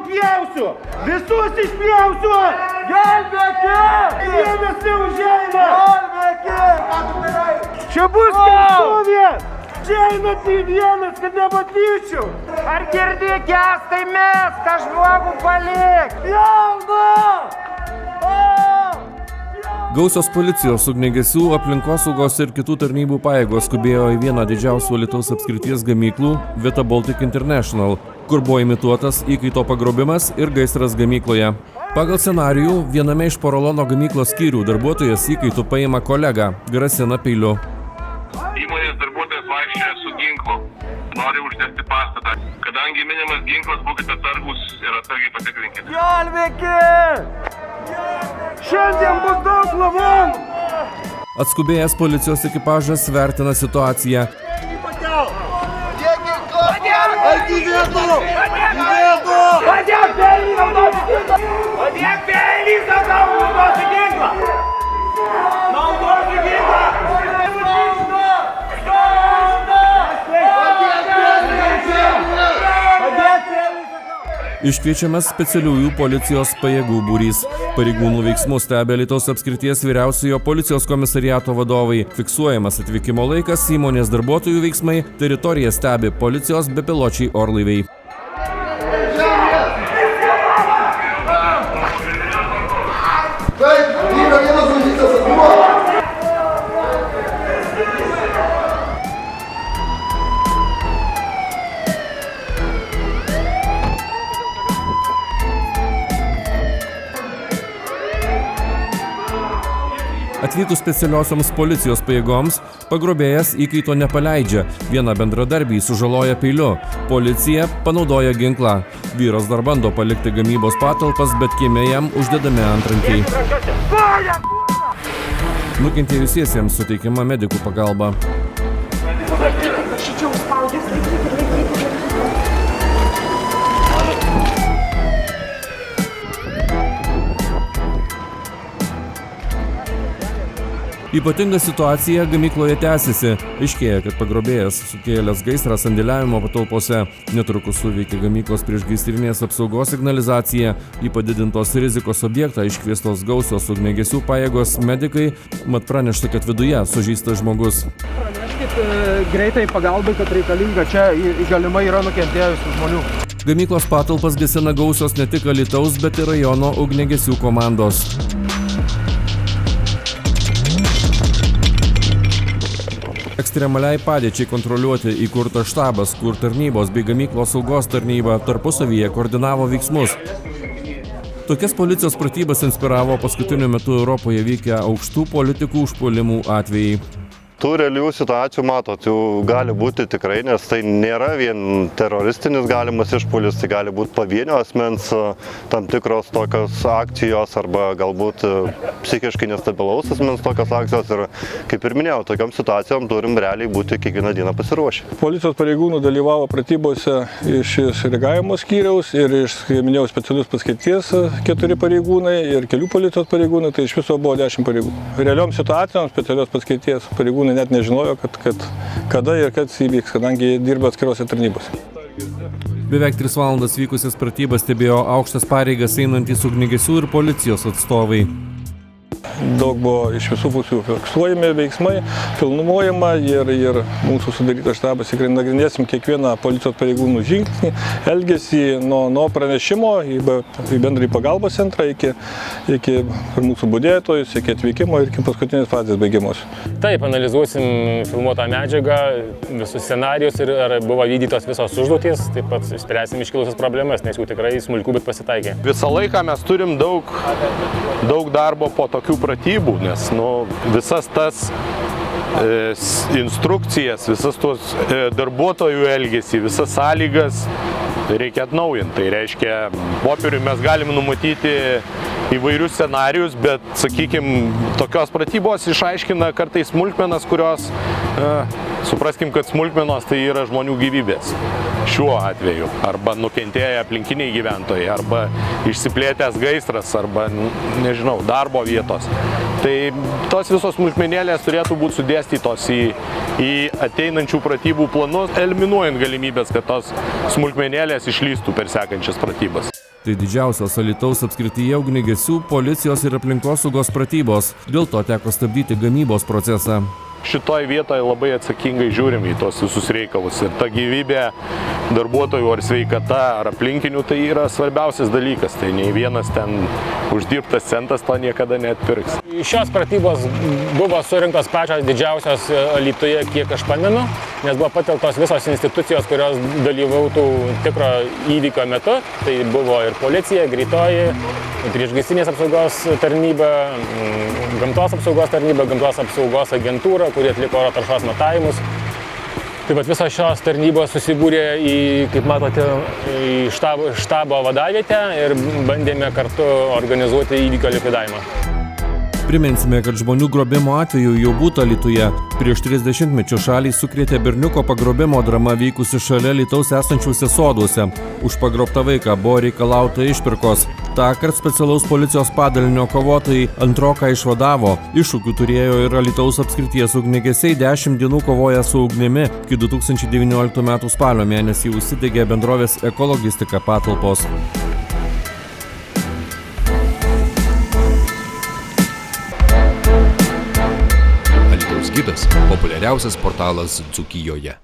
nupjausiu! Visus išpjausiu! Gelbėkit! Jie visi užeina! Gelbėkit! Čia bus keltuvės! Čia eina tai vienas, kad nematyčiau! Ar girdi, Kęstai, mes tą žmogų palik! Jauna! Gausios policijos, ugniagesių, aplinkosaugos ir kitų tarnybų pajėgos skubėjo į vieną didžiausių Alytaus apskrities gamyklų Vita Baltic International, kur buvo imituotas įkaito pagrobimas ir gaisras gamykloje. Pagal scenarijų, viename iš porolono gamyklos skyrių darbuotojas įkaitų paima kolegą, grasina peiliu. Įmonės darbuotojas vaikščioja su ginklu, nori uždegti pastatą. Kadangi minimas ginklas, būkite atsargus ir atsargiai patikrinkite. Gelbėkit! Šiandien bus daug lavonų! Atskubėjęs policijos ekipažas vertina situaciją. Iškviečiamas specialiųjų policijos pajėgų būrys. Pareigūnų veiksmus stebi Alytaus apskrities vyriausiojo policijos komisariato vadovai. Fiksuojamas atvykimo laikas, įmonės darbuotojų veiksmai, teritoriją stebi policijos bepiločiai orlaiviai. Atvykus specialiosioms policijos pajėgoms, pagrobėjas įkaito nepaleidžia. Vieną bendradarbį sužaloja peiliu. Policija panaudoja ginklą. Vyras dar bando palikti gamybos patalpas, bet kieme jam uždedami antrankiai. Nukentėjusiesiems suteikiama medikų pagalba. Ypatinga situacija gamykloje tęsiasi. Aiškėja, kad pagrobėjas sukėlęs gaisrą sandėliavimo patalpose. Netrukus suveikė gamyklos priešgaisrinės apsaugos signalizacija. Į padidintos rizikos objektą iškviestos gausios ugniagesių pajėgos medikai, mat pranešta, kad viduje sužeistas žmogus. Praneškit greitai pagalbai, kad reikalinga čia galimai yra nukentėjusių žmonių. Gamyklos patalpas gesina gausios ne tik Alytaus, bet ir rajono ugniagesių komandos. Ekstremaliai padėčiai kontroliuoti įkurtas štabas, kur tarnybos bei gamyklos saugos tarnyba tarpusavyje koordinavo veiksmus. Tokias policijos pratybas inspiravo paskutiniu metu Europoje vykę aukštų politikų užpuolimų atvejai. Tų realių situacijų, matot, jų gali būti tikrai, nes tai nėra vien teroristinis galimas išpuolis, tai gali būti pavienio asmens tam tikros tokios akcijos arba galbūt psichiškai nestabilaus asmens tokios akcijos. Ir kaip ir minėjau, tokiom situacijom turim realiai būti kiekvieną dieną pasiruošę. Policijos pareigūnų dalyvavo pratybose iš reagavimo skyriaus ir iš, kaip minėjau, specialius paskirties 4 pareigūnai ir kelių policijos pareigūnai, tai iš viso buvo 10 pareigūnų. Realiom situacijom specialios paskirties pareigūnai net nežinojo, kada ir kad įvyks, kadangi dirba atskirose tarnybose. Beveik 3 valandas vykusias pratybas stebėjo aukštas pareigas einantys ugniagesių ir policijos atstovai. Daug buvo iš visų pusių fiksuojami veiksmai, filmuojama ir mūsų sudarytas štabas tikrai nagrinėsim kiekvieną policijos pareigūnų žingsnį, elgesį nuo pranešimo į bendrąjį pagalbos centrą iki mūsų budėtojus, iki atvykimo ir iki paskutinės fazės baigimos. Taip, analizuosim filmuotą medžiagą, visus scenarijus ir ar buvo vykdytos visos užduotys, taip pat spręsim iškilusias problemas, nes jų tikrai smulkių, bet pasitaikė. Visą laiką mes turim daug darbo po tokių pratybų, nes visas tas instrukcijas, visas tos darbuotojų elgesį, visas sąlygas reikia atnaujinti. Tai reiškia, popieriui mes galim numatyti įvairius scenarijus, bet, sakykime, tokios pratybos išaiškina kartais smulkmenas, kurios Supraskim, kad smulkmenos tai yra žmonių gyvybės. Šiuo atveju. Arba nukentėję aplinkiniai gyventojai, arba išsiplėtęs gaisras, arba, nežinau, darbo vietos. Tai tos visos smulkmenėlės turėtų būti sudėstytos į ateinančių pratybų planus, eliminuojant galimybės, kad tos smulkmenėlės išlystų per sekančias pratybas. Tai didžiausios Alytaus apskrityje ugniagesių, policijos ir aplinkosaugos pratybos. Dėl to teko stabdyti gamybos procesą. Šitoj vietoje labai atsakingai žiūrim į tos visus reikalus. Ir ta gyvybė darbuotojų ar sveikata ar aplinkinių tai yra svarbiausias dalykas. Tai nei vienas ten uždirbtas centas to niekada neatpirks. Šios pratybos buvo surinktos pačios didžiausios Alytuje, kiek aš pamenu, nes buvo patelktos visos institucijos, kurios dalyvautų tikro įvykio metu. Tai buvo ir policija, greitoji, priešgaisrinės apsaugos tarnyba, gamtos apsaugos tarnyba, gamtos apsaugos agentūra, kurie atliko oro taršos matavimus. Taip pat visos šios tarnybos susibūrė į, kaip matote, į štabo vadavietę ir bandėme kartu organizuoti įvykio likvidavimą. Priminsime, kad žmonių grobimo atveju jau būta Alytuje. Prieš 30 mečių šalį sukrėtė berniuko pagrobimo drama vykusi šalia Alytaus esančiuose soduose. Už pagrobtą vaiką buvo reikalauta išpirkos. Tąkart specialaus policijos padalinio kovotojai antroką išvadavo. Iššūkių turėjo ir Alytaus apskrities ugniagesiai 10 dienų kovoja su ugnimi. Iki 2019 m. spalio mėnesį užsidegė bendrovės Ekologistika patalpos. Alytaus gidas – populiariausias portalas Dzūkijoje.